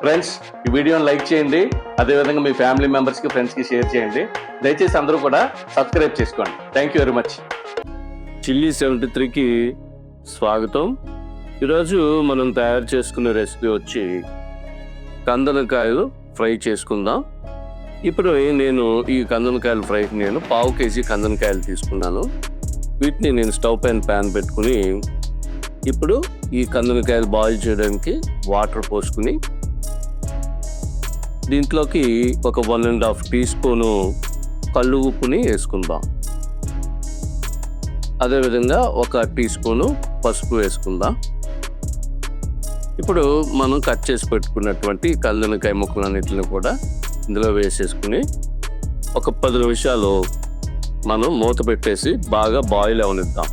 Friends, ఈ వీడియోని like చేయండి, అదేవిధంగా మీ ఫ్యామిలీ మెంబర్స్కి, ఫ్రెండ్స్కి షేర్ చేయండి. దయచేసి అందరూ కూడా సబ్స్క్రైబ్ చేసుకోండి. Thank you very much. Chilli 73కి స్వాగతం. ఈరోజు మనం తయారు చేసుకునే రెసిపీ వచ్చి కందనకాయలు ఫ్రై చేసుకుందాం. ఇప్పుడు నేను ఈ కందనకాయలు ఫ్రైకి నేను 1/2 kg కందనకాయలు తీసుకున్నాను. వీటిని నేను స్టవ్ పైన ప్యాన్ పెట్టుకుని ఇప్పుడు ఈ కందనకాయలు బాయిల్ చేయడానికి వాటర్ పోసుకుని దీంట్లోకి ఒక 1.5 టీ స్పూను కళ్ళు ఉప్పుని వేసుకుందాం. అదేవిధంగా 1 టీ స్పూను పసుపు వేసుకుందాం. ఇప్పుడు మనం కట్ చేసి పెట్టుకున్నటువంటి కందనకాయ ముక్కలన్నిటిని కూడా ఇందులో వేసేసుకుని ఒక 10 నిమిషాలు మనం మూత పెట్టేసి బాగా బాయిల్ అవనిద్దాం.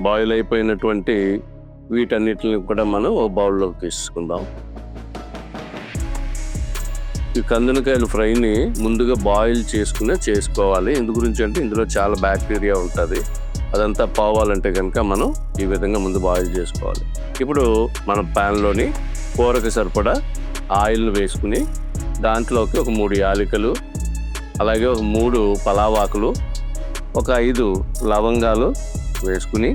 బాయిల్ అయిపోయినటువంటి వీటన్నిటిని కూడా మనం ఓ బౌల్లోకి తీసుకుందాం. ఈ కందనకాయల ఫ్రైని ముందుగా బాయిల్ చేసుకోవాలి. ఎందు గురించి అంటే ఇందులో చాలా బ్యాక్టీరియా ఉంటుంది. అదంతా పోవాలంటే కనుక మనం ఈ విధంగా ముందు బాయిల్ చేసుకోవాలి. ఇప్పుడు మనం ప్యాన్లోని కూరకు సరిపడా ఆయిల్ని వేసుకుని దాంట్లోకి ఒక 3 యాలకులు, అలాగే ఒక 3 పలావాకులు, ఒక 5 లవంగాలు వేసుకుని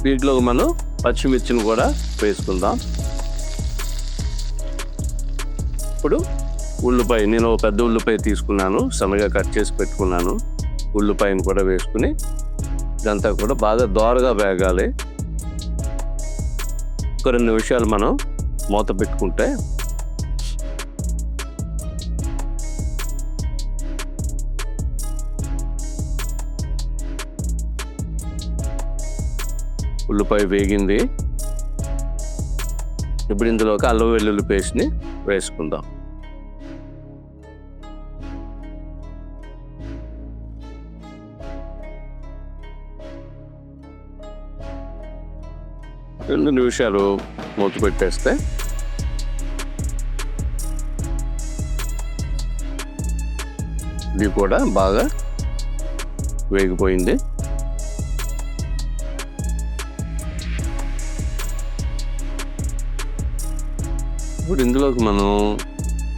దీంట్లో మనం పచ్చిమిర్చిని కూడా వేసుకుందాం. ఇప్పుడు ఉల్లిపాయ, నేను ఒక పెద్ద ఉల్లిపాయ తీసుకున్నాను, సన్నగా కట్ చేసి పెట్టుకున్నాను. ఉల్లిపాయను కూడా వేసుకుని ఇదంతా కూడా బాగా దోరగా వేగాలి. ఒక 2 నిమిషాలు మనం మూత పెట్టుకుంటే ఉల్లిపాయ వేగింది. ఇప్పుడు ఇందులోకి అల్లం వెల్లుల్లి పేస్ట్ని వేసుకుందాం. రెండు నిమిషాలు మూత పెట్టేస్తే ఇది కూడా బాగా వేగిపోయింది. ఇప్పుడు ఇందులోకి మనం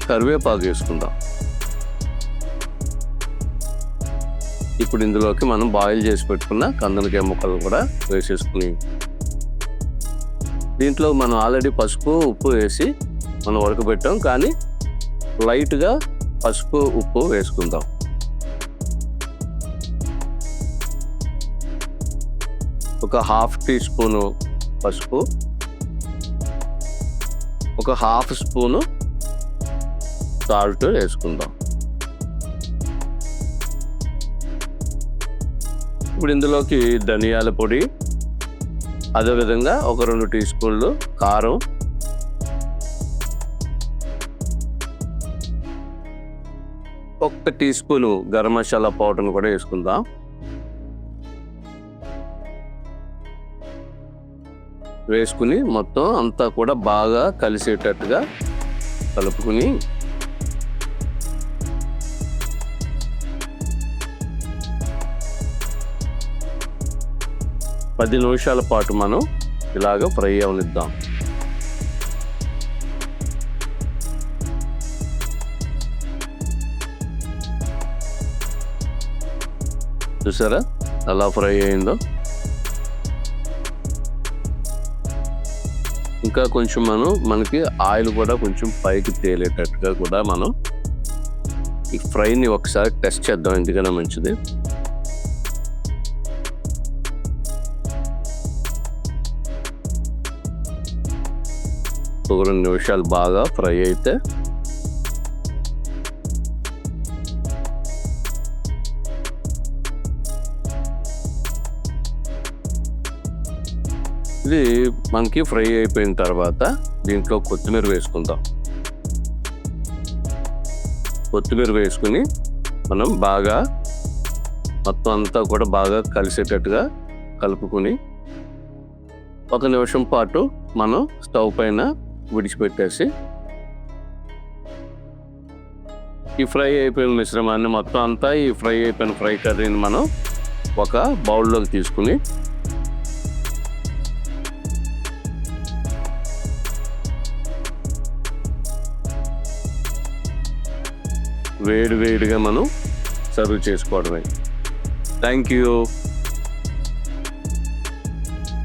కరివేపాకు వేసుకుందాం. ఇప్పుడు ఇందులోకి మనం బాయిల్ చేసి పెట్టుకున్న కందనకాయ ముక్కలు కూడా వేసేసుకుని దీంట్లో మనం ఆల్రెడీ పసుపు ఉప్పు వేసి మనం ఉడకబెట్టాం, కానీ లైట్గా పసుపు ఉప్పు వేసుకుందాం. ఒక 1/2 టీ స్పూను పసుపు, ఒక 1/2 స్పూను సాల్ట్ వేసుకుందాం. ఇప్పుడు ఇందులోకి ధనియాల పొడి, అదేవిధంగా ఒక 2 టీ స్పూన్లు కారం, ఒక టీ స్పూను గరం మసాలా పౌడర్ని కూడా వేసుకుందాం. వేసుకుని మొత్తం అంతా కూడా బాగా కలిసేటట్టుగా కలుపుకుని పది నిమిషాల పాటు మనం ఇలాగ ఫ్రై అవనిద్దాం. చూసారా అలా ఫ్రై అయిందో? ఇంకా కొంచెం మనకి ఆయిల్ కూడా కొంచెం పైకి తేలేటట్టుగా కూడా మనం ఈ ఫ్రైని ఒకసారి టెస్ట్ చేద్దాం, ఎందుకైనా మంచిది. ఒక 2 నిమిషాలు బాగా ఫ్రై అయితే ఇది మనకి ఫ్రై అయిపోయిన తర్వాత దీంట్లో కొత్తిమీర వేసుకుందాం. కొత్తిమీర వేసుకుని మనం బాగా మొత్తం అంతా కూడా బాగా కలిసేటట్టుగా కలుపుకుని 1 నిమిషం పాటు మనం స్టవ్ పైన విడిచిపెట్టేసి ఈ ఫ్రై అయిపోయిన మిశ్రమాన్ని మొత్తం అంతా ఈ ఫ్రై అయిపోయిన ఫ్రై కర్రీని మనం ఒక బౌల్లోకి తీసుకుని వేడిగా మనం సర్వ్ చేసుకోవడమే. Thank you.